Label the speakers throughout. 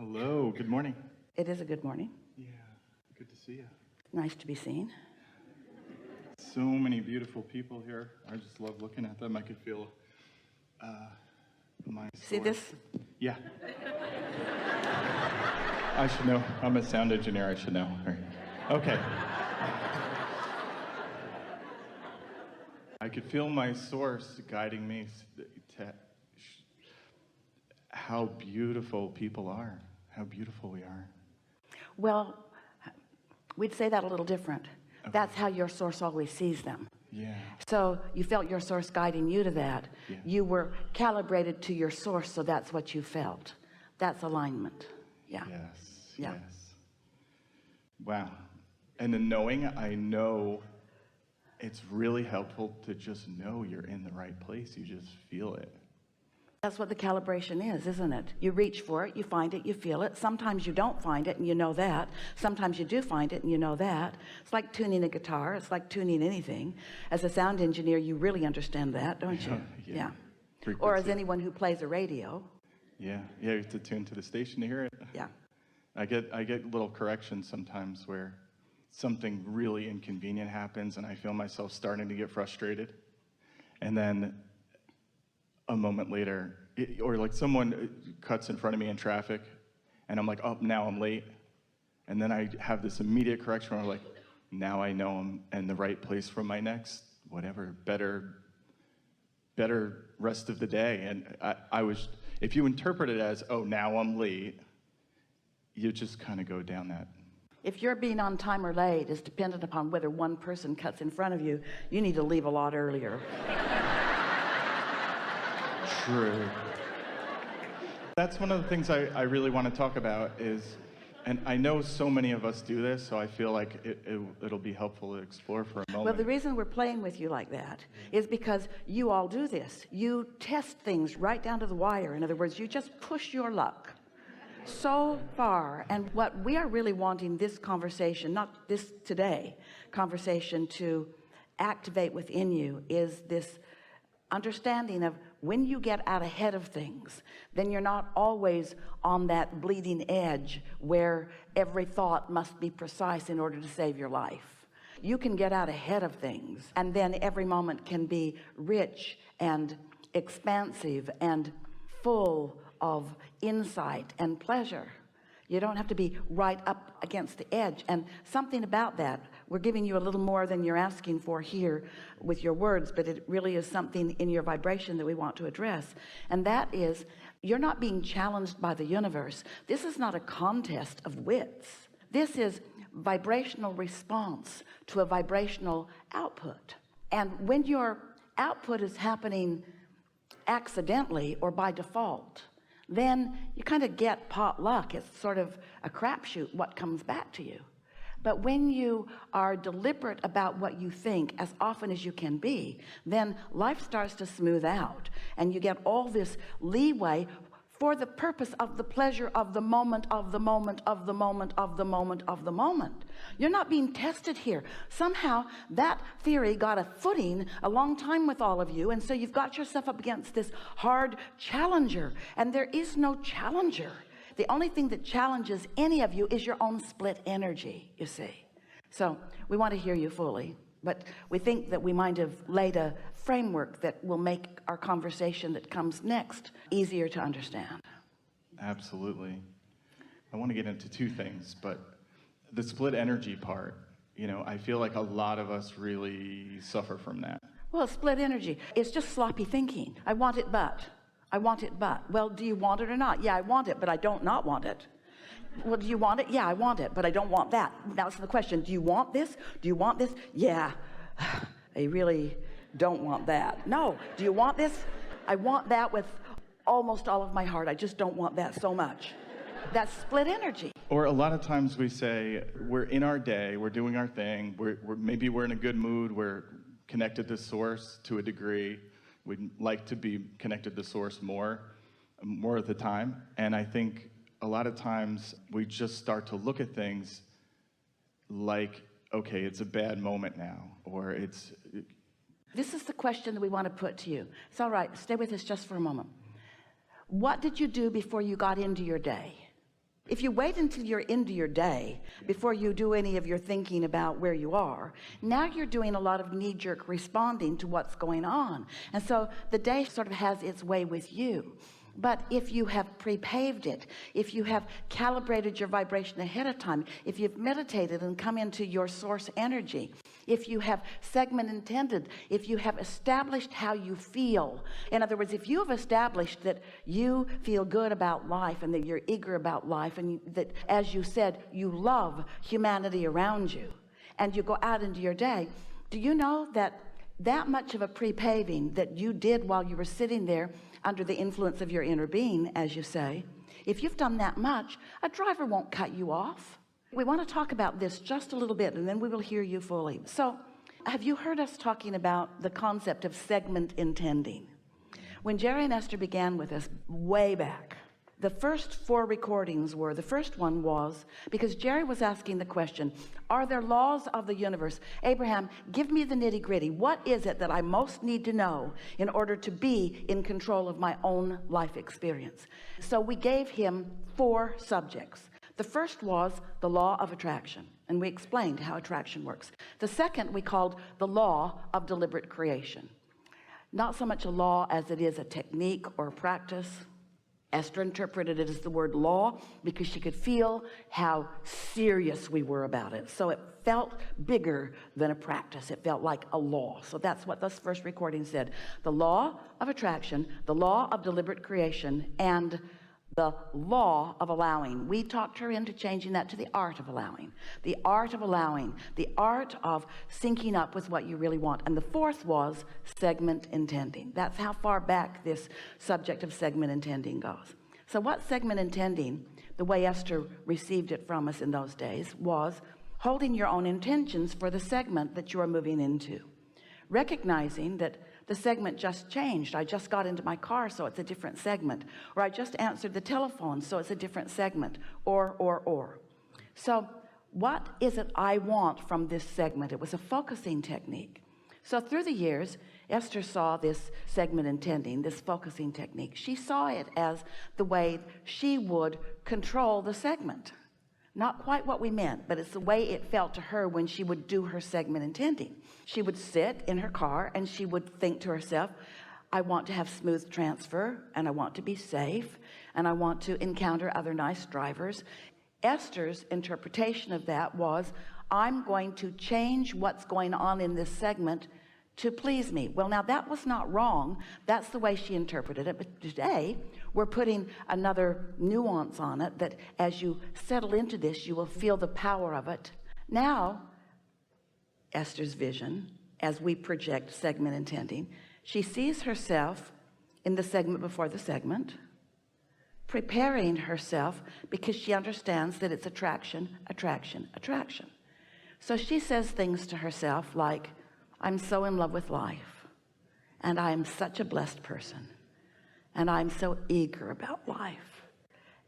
Speaker 1: Hello, good morning.
Speaker 2: It is a good morning.
Speaker 1: Yeah, good to see you.
Speaker 2: Nice to be seen.
Speaker 1: So many beautiful people here. I just love looking at them. I could feel my
Speaker 2: See
Speaker 1: soul.
Speaker 2: this?
Speaker 1: Yeah. I should know. I'm a sound engineer. I should know. All right. Okay. I could feel my source guiding me to how beautiful people are, how beautiful we are.
Speaker 2: Well, we'd say that a little different.
Speaker 1: Okay.
Speaker 2: That's how your source always sees them.
Speaker 1: Yeah.
Speaker 2: So you felt your source guiding you to that.
Speaker 1: Yeah.
Speaker 2: You were calibrated to your source, so that's what you felt. That's alignment. Yeah.
Speaker 1: Yes.
Speaker 2: Yeah.
Speaker 1: Yes. Wow. And the knowing, I know it's really helpful to just know you're in the right place. You just feel it.
Speaker 2: That's what the calibration is, isn't it? You reach for it, you find it, you feel it. Sometimes you don't find it and you know that. Sometimes you do find it and you know that. It's like tuning a guitar. It's like tuning anything. As a sound engineer, you really understand that, don't you?
Speaker 1: Yeah.
Speaker 2: Or as anyone who plays a radio.
Speaker 1: Yeah. You have to tune to the station to hear it.
Speaker 2: Yeah.
Speaker 1: I get little corrections sometimes where something really inconvenient happens and I feel myself starting to get frustrated. And then a moment later, or like someone cuts in front of me in traffic and I'm like, oh, now I'm late. And then I have this immediate correction where I'm like, now I know I'm in the right place for my next, whatever, better rest of the day. And if you interpret it as, oh, now I'm late, you just kind of go down that.
Speaker 2: If you're being on time or late is dependent upon whether one person cuts in front of you, you need to leave a lot earlier.
Speaker 1: True. That's one of the things I really want to talk about is, and I know so many of us do this, so I feel like it'll be helpful to explore for a moment.
Speaker 2: Well, the reason we're playing with you like that is because you all do this. You test things right down to the wire. In other words, you just push your luck so far. And what we are really wanting this conversation, not this today, conversation to activate within you is this understanding of when you get out ahead of things, then you're not always on that bleeding edge where every thought must be precise in order to save your life. You can get out ahead of things, and then every moment can be rich and expansive and full of insight and pleasure. You don't have to be right up against the edge. And something about that, we're giving you a little more than you're asking for here with your words, but it really is something in your vibration that we want to address. And that is, you're not being challenged by the universe. This is not a contest of wits. This is vibrational response to a vibrational output. And when your output is happening accidentally or by default, then you kind of get potluck. It's sort of a crapshoot what comes back to you. But when you are deliberate about what you think as often as you can be, then life starts to smooth out and you get all this leeway for the purpose of the pleasure of the moment, of the moment, of the moment, of the moment, of the moment. You're not being tested here. Somehow that theory got a footing a long time with all of you, and so you've got yourself up against this hard challenger, and there is no challenger. The only thing that challenges any of you is your own split energy, you see. So we want to hear you fully, but we think that we might have laid a framework that will make our conversation that comes next easier to understand.
Speaker 1: Absolutely. I want to get into two things, but the split energy part, I feel like a lot of us really suffer from that.
Speaker 2: Well, split energy, it's just sloppy thinking. I want it, but. Well, do you want it or not? Yeah, I want it, but I don't not want it. Well, do you want it? Yeah, I want it, but I don't want that. That's the question. Do you want this? Do you want this? Yeah, I really don't want that. No. Do you want this? I want that with almost all of my heart. I just don't want that so much. That's split energy.
Speaker 1: Or a lot of times we say we're in our day, we're doing our thing, maybe we're in a good mood, we're connected to source to a degree. We'd like to be connected to source more of the time. And I think a lot of times we just start to look at things like, okay, it's a bad moment now, or it's...
Speaker 2: This is the question that we want to put to you. It's all right. Stay with us just for a moment. What did you do before you got into your day? If you wait until you're into your day before you do any of your thinking about where you are, now you're doing a lot of knee-jerk responding to what's going on. And so the day sort of has its way with you. But if you have pre-paved it, if you have calibrated your vibration ahead of time, if you've meditated and come into your source energy, if you have segment intended, if you have established how you feel, in other words, if you have established that you feel good about life and that you're eager about life and that, as you said, you love humanity around you, and you go out into your day, do you know that that much of a pre-paving that you did while you were sitting there under the influence of your inner being, as you say, if you've done that much, a driver won't cut you off. We want to talk about this just a little bit, and then we will hear you fully. So have you heard us talking about the concept of segment intending? When Jerry and Esther began with us way back, the first 4 recordings were, the first one was because Jerry was asking the question, are there laws of the universe? Abraham, give me the nitty-gritty. What is it that I most need to know in order to be in control of my own life experience? So we gave him 4 subjects. The first was the law of attraction, and we explained how attraction works. The second we called the law of deliberate creation. Not so much a law as it is a technique or a practice. Esther interpreted it as the word law because she could feel how serious we were about it. So it felt bigger than a practice. It felt like a law. So that's what this first recording said. The law of attraction, the law of deliberate creation, and the law of allowing. We talked her into changing that to the art of allowing. The art of allowing. The art of syncing up with what you really want. And the fourth was segment intending. That's how far back this subject of segment intending goes. So what segment intending, the way Esther received it from us in those days, was holding your own intentions for the segment that you are moving into. Recognizing that the segment just changed. I just got into my car, so it's a different segment. Or I just answered the telephone, so it's a different segment. Or. So what is it I want from this segment? It was a focusing technique. So through the years, Esther saw this segment intending, this focusing technique. She saw it as the way she would control the segment. Not quite what we meant, but it's the way it felt to her when she would do her segment intending. She would sit in her car and she would think to herself, I want to have smooth transfer, and I want to be safe, and I want to encounter other nice drivers. Esther's interpretation of that was, I'm going to change what's going on in this segment to please me. Well, now that was not wrong. That's the way she interpreted it. But today we're putting another nuance on it, that as you settle into this, you will feel the power of it. Now, Esther's vision, as we project segment intending, she sees herself in the segment before the segment, preparing herself because she understands that it's attraction, attraction, attraction. So she says things to herself like, I'm so in love with life, and I'm such a blessed person, and I'm so eager about life,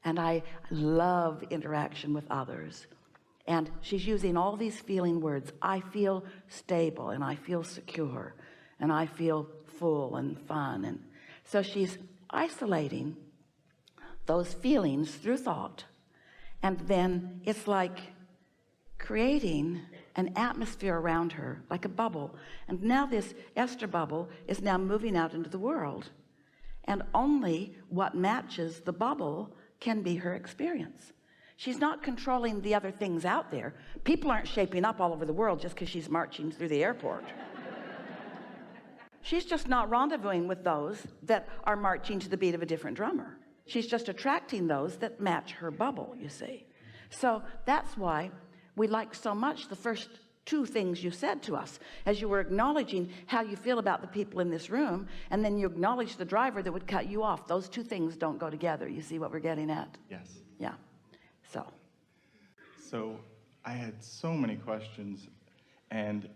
Speaker 2: and I love interaction with others. And she's using all these feeling words. I feel stable, and I feel secure, and I feel full and fun. And so she's isolating those feelings through thought, and then it's like creating an atmosphere around her, like a bubble. And now this Esther bubble is now moving out into the world, and only what matches the bubble can be her experience. She's not controlling the other things out there. People aren't shaping up all over the world just because she's marching through the airport. She's just not rendezvousing with those that are marching to the beat of a different drummer. She's just attracting those that match her bubble, you see. So that's why we like so much the first 2 things you said to us, as you were acknowledging how you feel about the people in this room, and then you acknowledge the driver that would cut you off. Those 2 things don't go together. You see what we're getting at?
Speaker 1: Yes.
Speaker 2: Yeah.
Speaker 1: So I had so many questions, and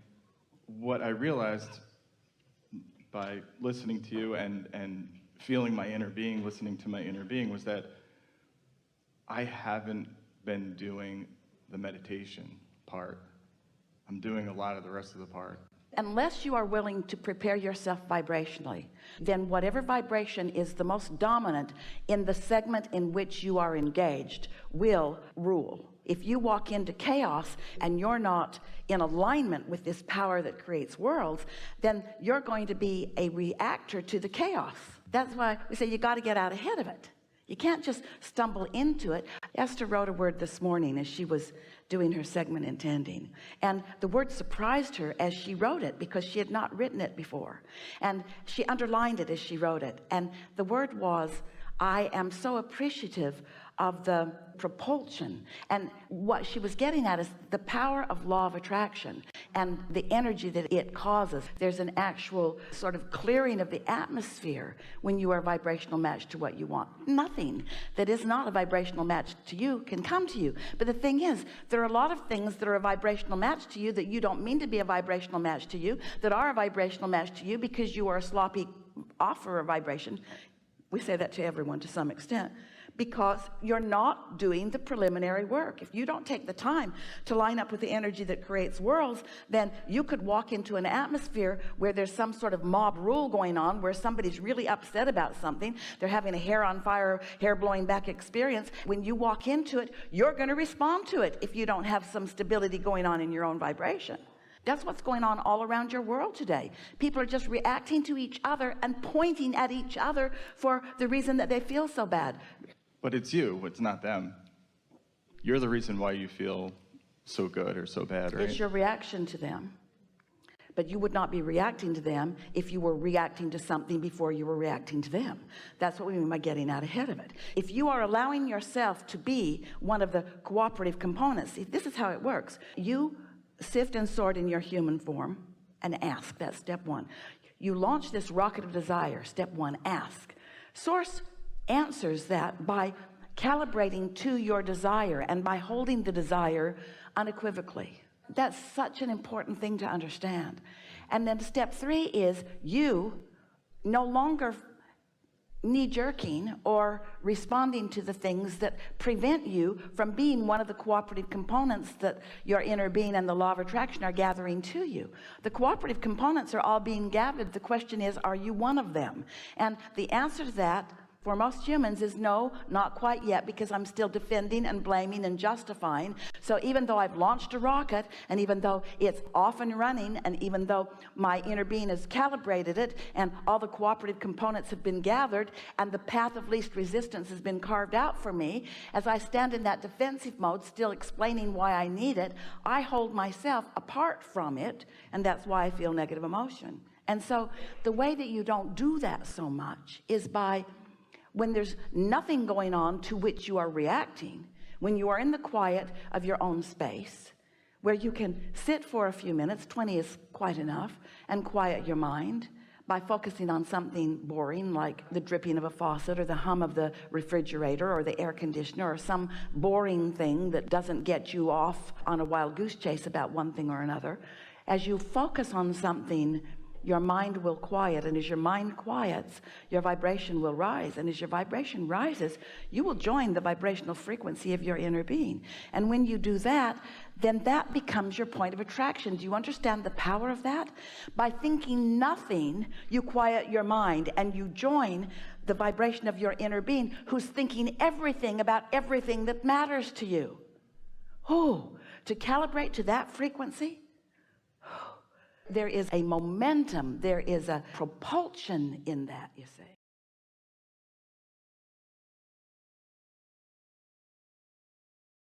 Speaker 1: what I realized by listening to you and feeling my inner being, listening to my inner being, was that I haven't been doing the meditation part. I'm doing a lot of the rest of the part.
Speaker 2: unless you are willing to prepare yourself vibrationally, then whatever vibration is the most dominant in the segment in which you are engaged will rule. If you walk into chaos and you're not in alignment with this power that creates worlds, then you're going to be a reactor to the chaos. That's why we say you got to get out ahead of it. You can't just stumble into it. Esther wrote a word this morning as she was doing her segment intending, and the word surprised her as she wrote it because she had not written it before, and she underlined it as she wrote it. And the word was, I am so appreciative of the propulsion. And what she was getting at is the power of law of attraction and the energy that it causes. There's an actual sort of clearing of the atmosphere when you are a vibrational match to what you want. Nothing that is not a vibrational match to you can come to you. But the thing is, there are a lot of things that are a vibrational match to you that you don't mean to be a vibrational match to you, that are a vibrational match to you because you are a sloppy offer of vibration. We say that to everyone to some extent, because you're not doing the preliminary work. If you don't take the time to line up with the energy that creates worlds, then you could walk into an atmosphere where there's some sort of mob rule going on, where somebody's really upset about something. They're having a hair on fire, hair blowing back experience. When you walk into it, you're going to respond to it if you don't have some stability going on in your own vibration. That's what's going on all around your world today. People are just reacting to each other and pointing at each other for the reason that they feel so bad.
Speaker 1: But it's you, it's not them. You're the reason why you feel so good or so bad, right?
Speaker 2: It's your reaction to them. But you would not be reacting to them if you were reacting to something before you were reacting to them. That's what we mean by getting out ahead of it. If you are allowing yourself to be one of the cooperative components, see, this is how it works. You sift and sort in your human form and ask. That's step one. You launch this rocket of desire. Step one, ask. Source answers that by calibrating to your desire and by holding the desire unequivocally. That's such an important thing to understand. And then step three is you no longer knee-jerking or responding to the things that prevent you from being one of the cooperative components that your inner being and the law of attraction are gathering to you. The cooperative components are all being gathered. The question is, are you one of them? And the answer to that for most humans is no, not quite yet, because I'm still defending and blaming and justifying. So even though I've launched a rocket, and even though it's off and running, and even though my inner being has calibrated it, and all the cooperative components have been gathered, and the path of least resistance has been carved out for me, as I stand in that defensive mode, still explaining why I need it, I hold myself apart from it, and that's why I feel negative emotion. And so the way that you don't do that so much is by, when there's nothing going on to which you are reacting, when you are in the quiet of your own space, where you can sit for a few minutes, 20 is quite enough, and quiet your mind by focusing on something boring like the dripping of a faucet or the hum of the refrigerator or the air conditioner, or some boring thing that doesn't get you off on a wild goose chase about one thing or another. As you focus on something, your mind will quiet, and as your mind quiets, your vibration will rise, and as your vibration rises, you will join the vibrational frequency of your inner being. And when you do that, then that becomes your point of attraction. Do you understand the power of that? By thinking nothing, you quiet your mind and you join the vibration of your inner being, who's thinking everything about everything that matters to you. Oh, to calibrate to that frequency, there is a momentum, there is a propulsion in that, you see.